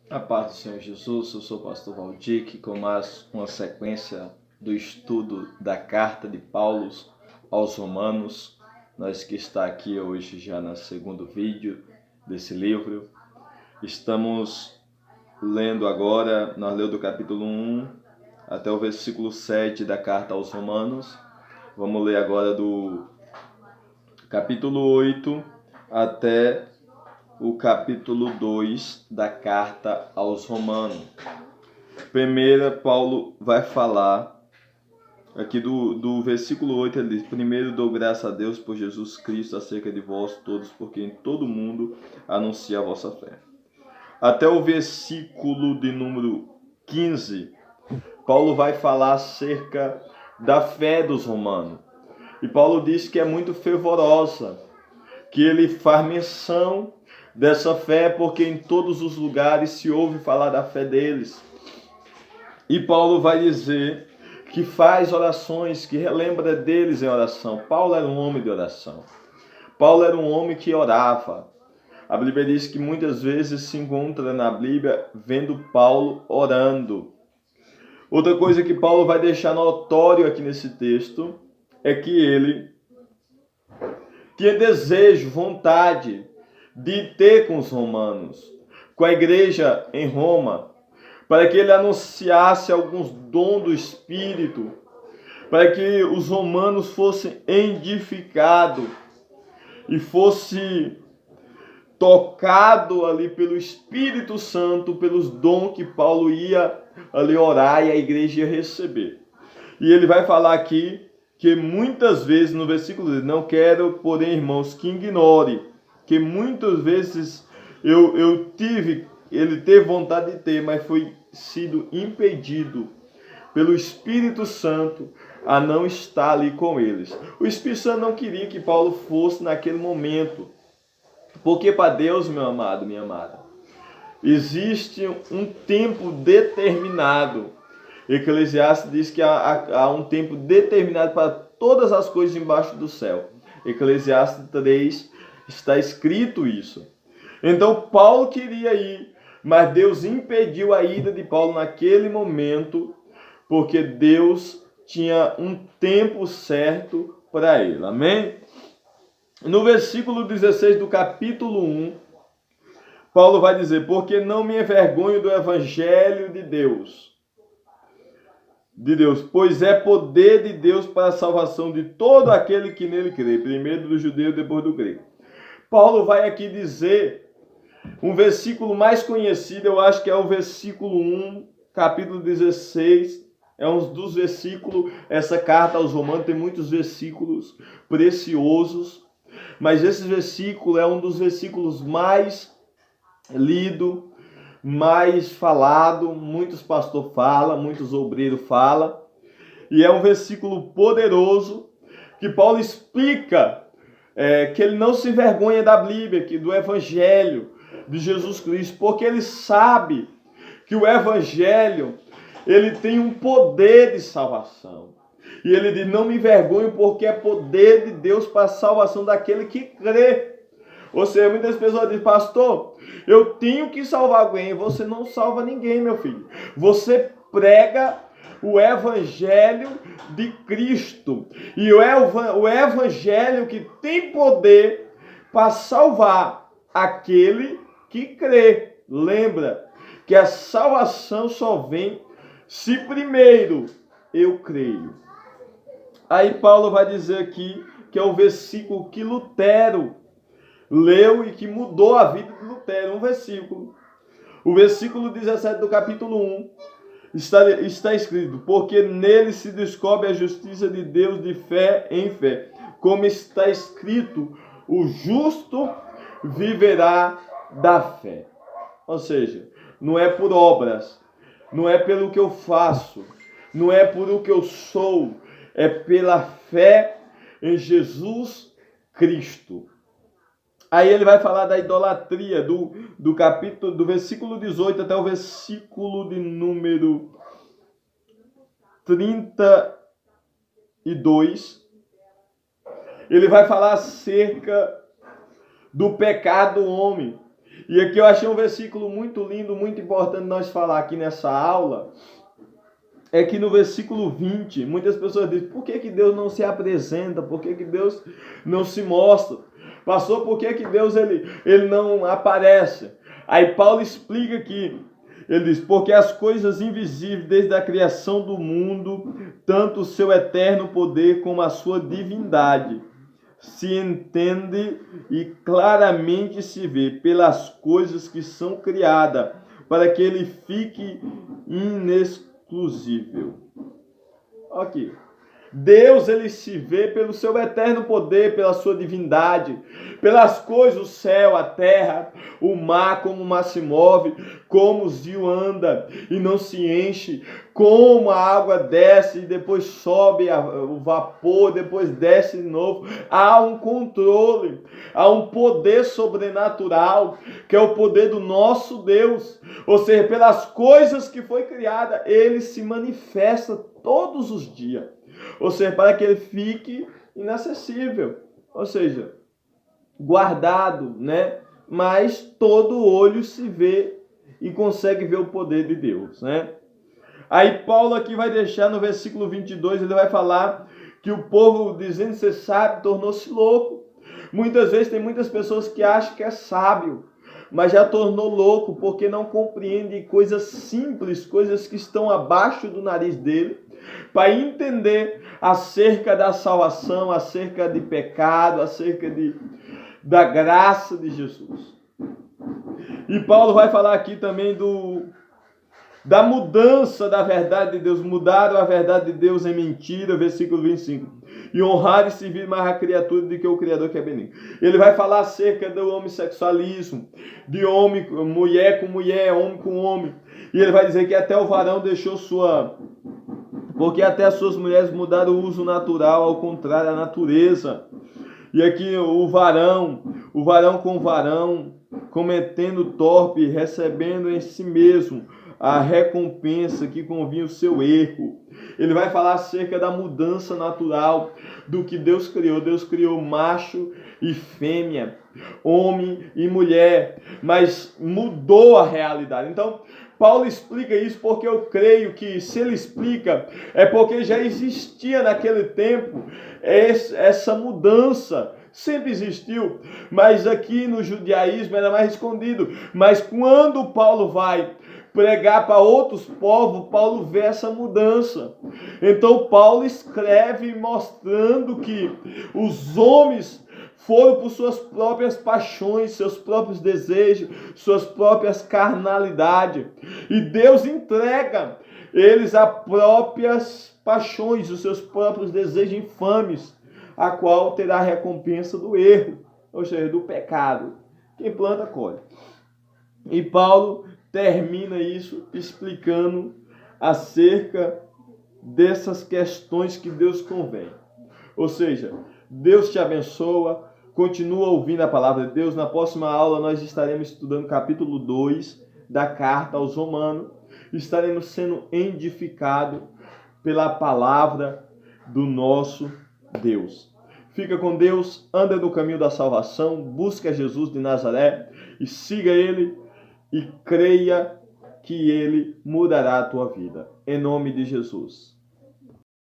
A paz do Senhor Jesus, eu sou o pastor Valdir, com mais uma sequência do estudo da carta de Paulo aos Romanos. Nós que está aqui hoje já no segundo vídeo desse livro. Estamos lendo agora, nós lemos do capítulo 1 até o versículo 7 da carta aos Romanos. Vamos ler agora do capítulo 8 até o capítulo 2 da carta aos Romanos. Primeiro, Paulo vai falar aqui do versículo 8, ele diz: primeiro dou graça a Deus por Jesus Cristo acerca de vós todos, porque em todo mundo anuncia a vossa fé. Até o versículo de número 15, Paulo vai falar acerca da fé dos romanos. E Paulo diz que é muito fervorosa, que ele faz menção dessa fé porque em todos os lugares se ouve falar da fé deles. E Paulo vai dizer que faz orações, que relembra deles em oração. Paulo era um homem de oração. Paulo era um homem que orava. A Bíblia diz que muitas vezes se encontra na Bíblia vendo Paulo orando. Outra coisa que Paulo vai deixar notório aqui nesse texto é que ele tinha desejo, vontade de ter com os romanos, com a igreja em Roma, para que ele anunciasse alguns dons do Espírito, para que os romanos fossem edificados e fosse tocado ali pelo Espírito Santo, pelos dons que Paulo ia ali orar e a igreja ia receber. E ele vai falar aqui que muitas vezes, no versículo 10, não quero, porém, irmãos, que ignore, que muitas vezes ele teve vontade de ter, mas foi sido impedido pelo Espírito Santo a não estar ali com eles. O Espírito Santo não queria que Paulo fosse naquele momento, porque para Deus, meu amado, minha amada, existe um tempo determinado. Eclesiastes diz que há um tempo determinado para todas as coisas embaixo do céu. Eclesiastes 3 está escrito isso. Então Paulo queria ir, mas Deus impediu a ida de Paulo naquele momento, porque Deus tinha um tempo certo para ele. Amém? No versículo 16 do capítulo 1, Paulo vai dizer: porque não me envergonho do evangelho de Deus, pois é poder de Deus para a salvação de todo aquele que nele crê, primeiro do judeu, depois do grego. Paulo vai aqui dizer um versículo mais conhecido, eu acho que é o versículo 1, capítulo 16, é um dos versículos, essa carta aos Romanos tem muitos versículos preciosos, mas esse versículo é um dos versículos mais lido, mais falado, muitos pastores falam, muitos obreiros falam, e é um versículo poderoso que Paulo explica que ele não se envergonha da Bíblia, do Evangelho de Jesus Cristo, porque ele sabe que o Evangelho ele tem um poder de salvação. E ele diz: não me envergonho, porque é poder de Deus para a salvação daquele que crê. Ou seja, muitas pessoas dizem: pastor, eu tenho que salvar alguém. Você não salva ninguém, meu filho. Você prega o evangelho de Cristo. E o evangelho que tem poder para salvar aquele que crê. Lembra que a salvação só vem se primeiro eu creio. Aí Paulo vai dizer aqui que é o versículo que Lutero leu e que mudou a vida de Lutero, um versículo. O versículo 17 do capítulo 1 está escrito: porque nele se descobre a justiça de Deus de fé em fé. Como está escrito, o justo viverá da fé. Ou seja, não é por obras, não é pelo que eu faço, não é por o que eu sou, é pela fé em Jesus Cristo. Aí ele vai falar da idolatria, do capítulo, do versículo 18 até o versículo de número 32. Ele vai falar acerca do pecado do homem. E aqui eu achei um versículo muito lindo, muito importante nós falar aqui nessa aula. É que no versículo 20, muitas pessoas dizem, por que Deus não se apresenta? Por que Deus não se mostra? Pastor, por que Deus ele não aparece? Aí Paulo explica aqui, ele diz, porque as coisas invisíveis desde a criação do mundo, tanto o seu eterno poder como a sua divindade, se entende e claramente se vê pelas coisas que são criadas, para que ele fique inexclusível. Aqui. Deus, ele se vê pelo seu eterno poder, pela sua divindade, pelas coisas, o céu, a terra, o mar, como o mar se move, como o rio anda e não se enche, como a água desce e depois sobe o vapor, depois desce de novo. Há um controle, há um poder sobrenatural, que é o poder do nosso Deus. Ou seja, pelas coisas que foi criada, ele se manifesta todos os dias. Ou seja, para que ele fique inacessível. Ou seja, guardado, né? Mas todo olho se vê e consegue ver o poder de Deus, né? Aí Paulo aqui vai deixar no versículo 22, ele vai falar que o povo, dizendo ser sábio, tornou-se louco. Muitas vezes tem muitas pessoas que acham que é sábio, mas já tornou louco porque não compreende coisas simples, coisas que estão abaixo do nariz dele, para entender acerca da salvação, acerca de pecado, acerca da graça de Jesus. E Paulo vai falar aqui também da mudança da verdade de Deus. Mudaram a verdade de Deus em mentira, versículo 25. E honrar e servir mais a criatura do que o Criador, que é benigno. Ele vai falar acerca do homossexualismo, de homem, mulher com mulher, homem com homem. E ele vai dizer que até o varão deixou porque até as suas mulheres mudaram o uso natural, ao contrário da natureza. E aqui o varão com varão, cometendo torpe, recebendo em si mesmo a recompensa que convinha o seu erro. Ele vai falar acerca da mudança natural do que Deus criou. Deus criou macho e fêmea, homem e mulher, mas mudou a realidade. Então, Paulo explica isso porque eu creio que se ele explica, é porque já existia naquele tempo essa mudança. Sempre existiu, mas aqui no judaísmo era mais escondido. Mas quando Paulo vai pregar para outros povos, Paulo vê essa mudança. Então Paulo escreve mostrando que os homens foram por suas próprias paixões, seus próprios desejos, suas próprias carnalidades. E Deus entrega eles a próprias paixões, os seus próprios desejos infames, a qual terá a recompensa do erro, ou seja, do pecado. Quem planta, colhe. E Paulo termina isso explicando acerca dessas questões que Deus convém. Ou seja, Deus te abençoa, continua ouvindo a palavra de Deus. Na próxima aula nós estaremos estudando capítulo 2 da carta aos Romanos. Estaremos sendo edificados pela palavra do nosso Deus. Fica com Deus, anda no caminho da salvação, busca Jesus de Nazaré e siga Ele e creia que Ele mudará a tua vida. Em nome de Jesus.